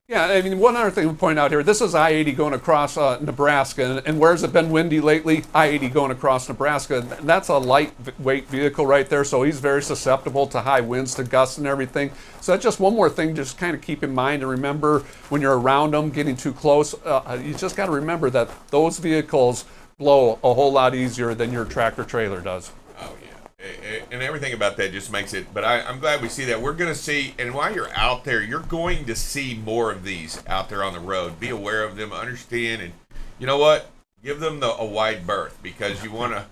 Yeah, one other thing to point out here, this is I-80 going across Nebraska, and where's it been windy lately? I-80 going across Nebraska. That's a lightweight vehicle right there, so he's very susceptible to high winds, to gusts and everything. So that's just one more thing to just kind of keep in mind and remember when you're around them, getting too close. You just got to remember that those vehicles blow a whole lot easier than your tractor trailer does. Oh, yeah. And everything about that just makes it, but I'm glad we see that. We're going to see, and while you're out there, you're going to see more of these out there on the road. Be aware of them, understand, and you know what? Give them a wide berth because you want to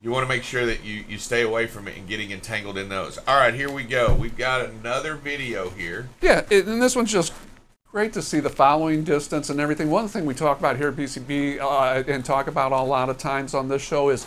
you want to make sure that you stay away from it and getting entangled in those. All right, here we go. We've got another video here. Yeah, and this one's just great to see the following distance and everything. One thing we talk about here at BCB and talk about a lot of times on this show is,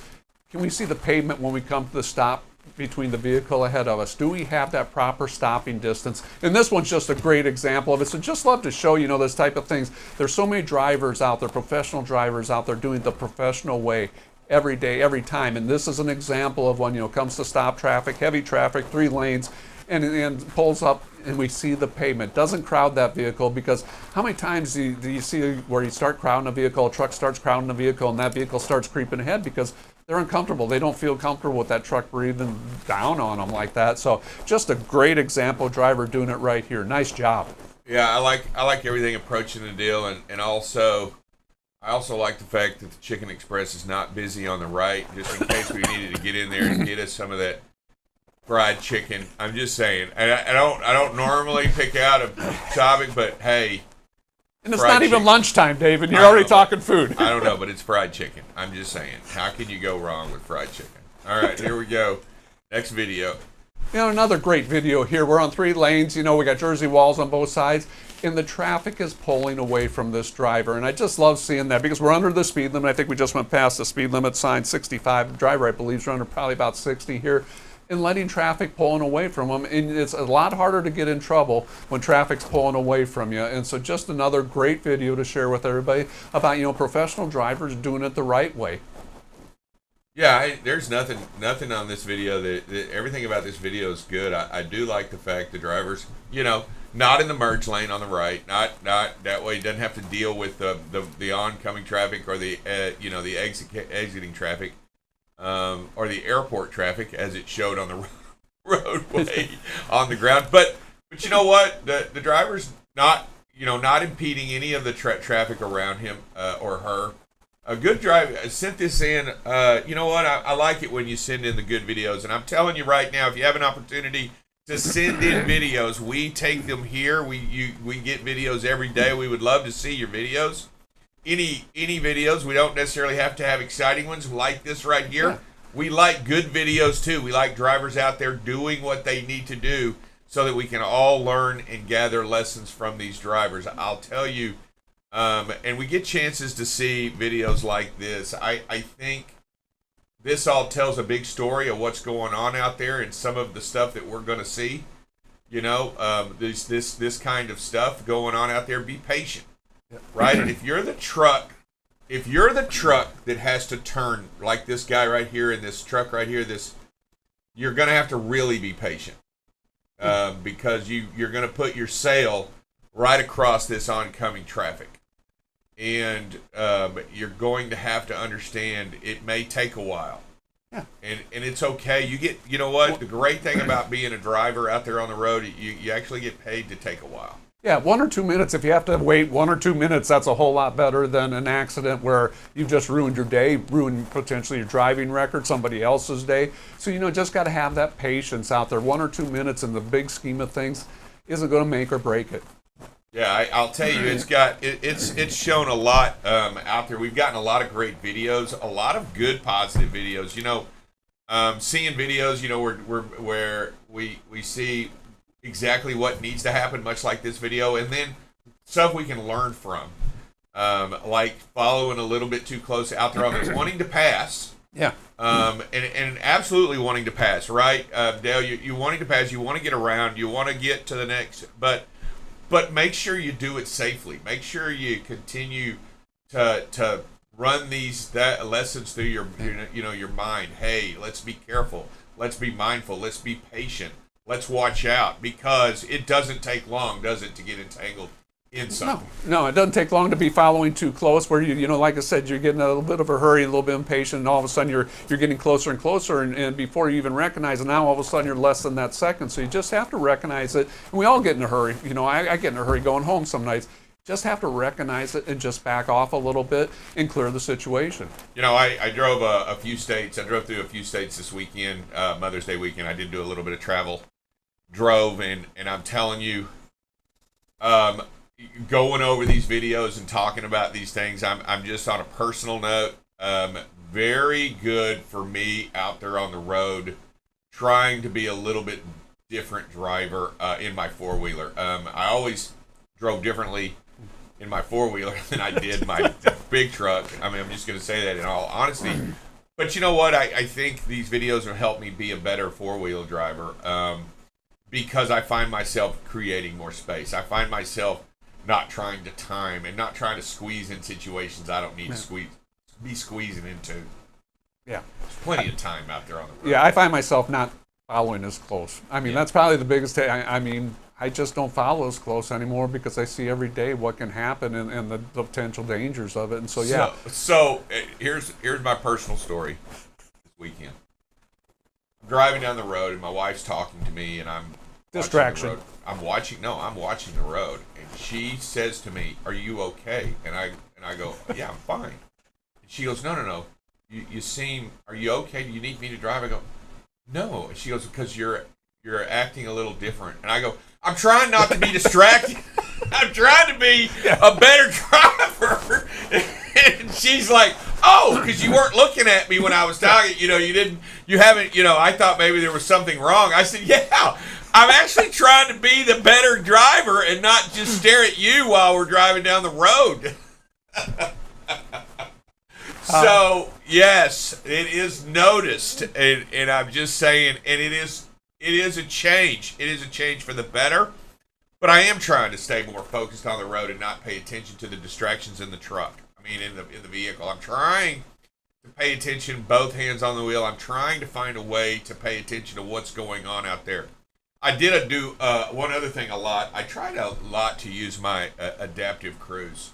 can we see the pavement when we come to the stop between the vehicle ahead of us? Do we have that proper stopping distance? And this one's just a great example of it. So just love to show, this type of things. There's so many drivers out there, professional drivers out there doing the professional way every day, every time. And this is an example of when, comes to stop traffic, heavy traffic, 3 lanes, and pulls up and we see the pavement. Doesn't crowd that vehicle, because how many times do you see where you start crowding a vehicle, a truck starts crowding a vehicle, and that vehicle starts creeping ahead because they're uncomfortable. They don't feel comfortable with that truck breathing down on them like that. So just a great example driver doing it right here. Nice job. Yeah, I like everything approaching the deal, and also I also like the fact that the Chicken Express is not busy on the right, just in case we needed to get in there and get us some of that fried chicken. I'm just saying. I don't normally pick out a topic, but hey. And it's not even lunchtime, David. You're already talking food. I don't know, but it's fried chicken. I'm just saying. How can you go wrong with fried chicken? All right, here we go. Next video. Another great video here. We're on 3 lanes. We got Jersey walls on both sides, and the traffic is pulling away from this driver. And I just love seeing that, because we're under the speed limit. I think we just went past the speed limit sign, 65. The driver, I believe, is under probably about 60 here, and letting traffic pulling away from them. And it's a lot harder to get in trouble when traffic's pulling away from you. And so just another great video to share with everybody about, professional drivers doing it the right way. Yeah, there's nothing on this video that everything about this video is good. I do like the fact the drivers, not in the merge lane on the right, not that way. He doesn't have to deal with the oncoming traffic or the the exiting traffic, or the airport traffic as it showed on the roadway on the ground. But you know what? The driver's not impeding any of the traffic around him or her. A good driver sent this in. You know what? I like it when you send in the good videos. And I'm telling you right now, if you have an opportunity to send in videos, we take them here. We get videos every day. We would love to see your videos. Any videos. We don't necessarily have to have exciting ones like this right here. Yeah. We like good videos too. We like drivers out there doing what they need to do so that we can all learn and gather lessons from these drivers. I'll tell you. And we get chances to see videos like this. I think this all tells a big story of what's going on out there and some of the stuff that we're going to see. This kind of stuff going on out there. Be patient, right? And if you're the truck that has to turn like this guy right here and this truck right here, you're going to have to really be patient, because you're going to put your sail right across this oncoming traffic. And you're going to have to understand it may take a while. Yeah. And it's okay. You know what? The great thing about being a driver out there on the road, you actually get paid to take a while. Yeah, 1 or 2 minutes. If you have to wait 1 or 2 minutes, that's a whole lot better than an accident where you've just ruined your day, ruined potentially your driving record, somebody else's day. So, just got to have that patience out there. 1 or 2 minutes in the big scheme of things isn't going to make or break it. Yeah, I'll tell you, it's shown a lot out there. We've gotten a lot of great videos, a lot of good, positive videos. Seeing videos, where we see exactly what needs to happen, much like this video, and then stuff we can learn from, like following a little bit too close out there on this, wanting to pass. Yeah. And absolutely wanting to pass, right, Dale? You wanting to pass, you want to get around, you want to get to the next, but make sure you do it safely. Make sure you continue to run that lessons through your mind. Hey, let's be careful. Let's be mindful. Let's be patient. Let's watch out, because it doesn't take long, does it, to get entangled in something? No, it doesn't take long to be following too close, where like I said, you're getting a little bit of a hurry, a little bit impatient, and all of a sudden you're getting closer and closer, and before you even recognize it, now all of a sudden you're less than that second. So you just have to recognize it. And we all get in a hurry. I get in a hurry going home some nights. Just have to recognize it and just back off a little bit and clear the situation. I drove a few states. I drove through a few states this weekend, Mother's Day weekend. I did do a little bit of travel. Drove, and I'm telling you, going over these videos and talking about these things, I'm just on a personal note, very good for me out there on the road, trying to be a little bit different driver in my four-wheeler. I always drove differently in my four-wheeler than I did my big truck. I mean, I'm just going to say that in all honesty. But you know what? I think these videos will help me be a better four-wheeler driver because I find myself creating more space. I find myself not trying to time and not trying to squeeze in situations I don't need to be squeezing into. Yeah. There's plenty of time out there on the road. Yeah, I find myself not following as close. I mean, that's probably the biggest thing. I mean, I just don't follow as close anymore because I see every day what can happen and the potential dangers of it. And so, yeah. So here's my personal story this weekend. I'm driving down the road and my wife's talking to me and I'm Distraction. I'm watching the road and she says to me, "Are you okay?" And I go, "Yeah, I'm fine." And she goes, No. You seem, are you okay? Do you need me to drive? I go, "No." And she goes, "Because you're acting a little different." And I go, "I'm trying not to be distracted. I'm trying to be a better driver." And she's like, "Oh, because you weren't looking at me when I was talking. You haven't, I thought maybe there was something wrong." I said, "Yeah, I'm actually trying to be the better driver and not just stare at you while we're driving down the road." So, yes, it is noticed, and I'm just saying, and it is a change. It is a change for the better, but I am trying to stay more focused on the road and not pay attention to the distractions in the truck. I mean, in the vehicle. I'm trying to pay attention, both hands on the wheel. I'm trying to find a way to pay attention to what's going on out there. I did do one other thing a lot. I tried a lot to use my adaptive cruise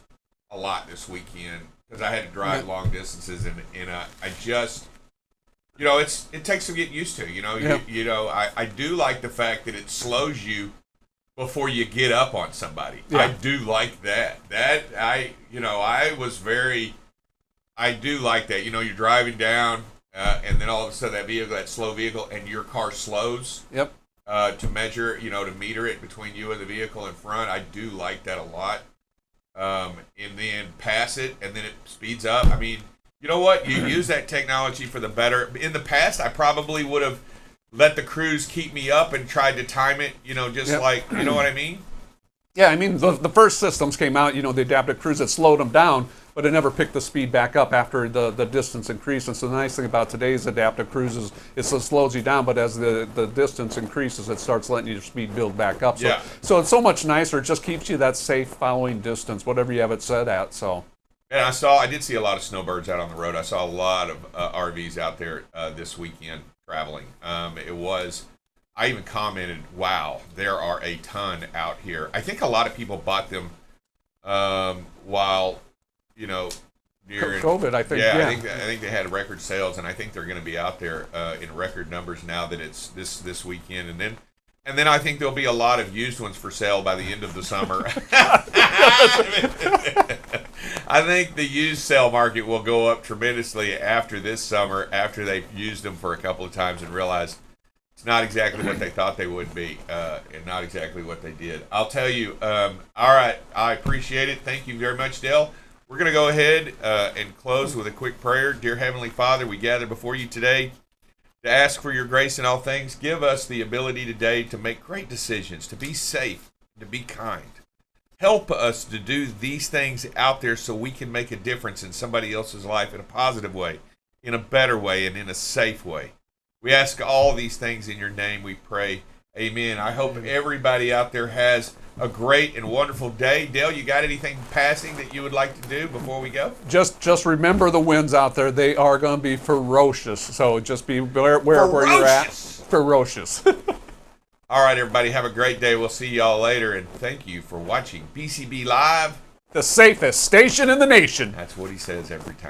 a lot this weekend because I had to drive long distances, and I just, it takes some getting used to. I do like the fact that it slows you before you get up on somebody. Yeah. I do like that. I do like that. You're driving down, and then all of a sudden that slow vehicle, and your car slows. Yep. To measure, to meter it between you and the vehicle in front. I do like that a lot. And then pass it, and then it speeds up. I mean, you know what? You use that technology for the better. In the past, I probably would have let the cruise keep me up and tried to time it, like, you know what I mean? Yeah, I mean, the first systems came out, the adaptive cruise that slowed them down, but it never picked the speed back up after the distance increased. And so the nice thing about today's adaptive cruise is it slows you down, but as the distance increases, it starts letting your speed build back up. So it's so much nicer. It just keeps you that safe following distance, whatever you have it set at. So. And I did see a lot of snowbirds out on the road. I saw a lot of RVs out there this weekend traveling. I even commented, "Wow, there are a ton out here." I think a lot of people bought them while, during COVID. I think. Yeah, I think they had record sales, and I think they're going to be out there in record numbers now that it's this weekend, and then I think there'll be a lot of used ones for sale by the end of the summer. I think the used sale market will go up tremendously after this summer, after they've used them for a couple of times and realized it's not exactly what they thought they would be, and not exactly what they did. I'll tell you. All right, I appreciate it. Thank you very much, Dale. We're going to go ahead and close with a quick prayer. Dear Heavenly Father, we gather before you today to ask for your grace in all things. Give us the ability today to make great decisions, to be safe, to be kind. Help us to do these things out there so we can make a difference in somebody else's life in a positive way, in a better way, and in a safe way. We ask all these things in your name, we pray. Amen. I hope everybody out there has a great and wonderful day. Dale, you got anything passing that you would like to do before we go? Just remember the winds out there. They are going to be ferocious. So just be where you're at. Ferocious. All right, everybody, have a great day. We'll see y'all later, and thank you for watching BCB Live. The safest station in the nation. That's what he says every time.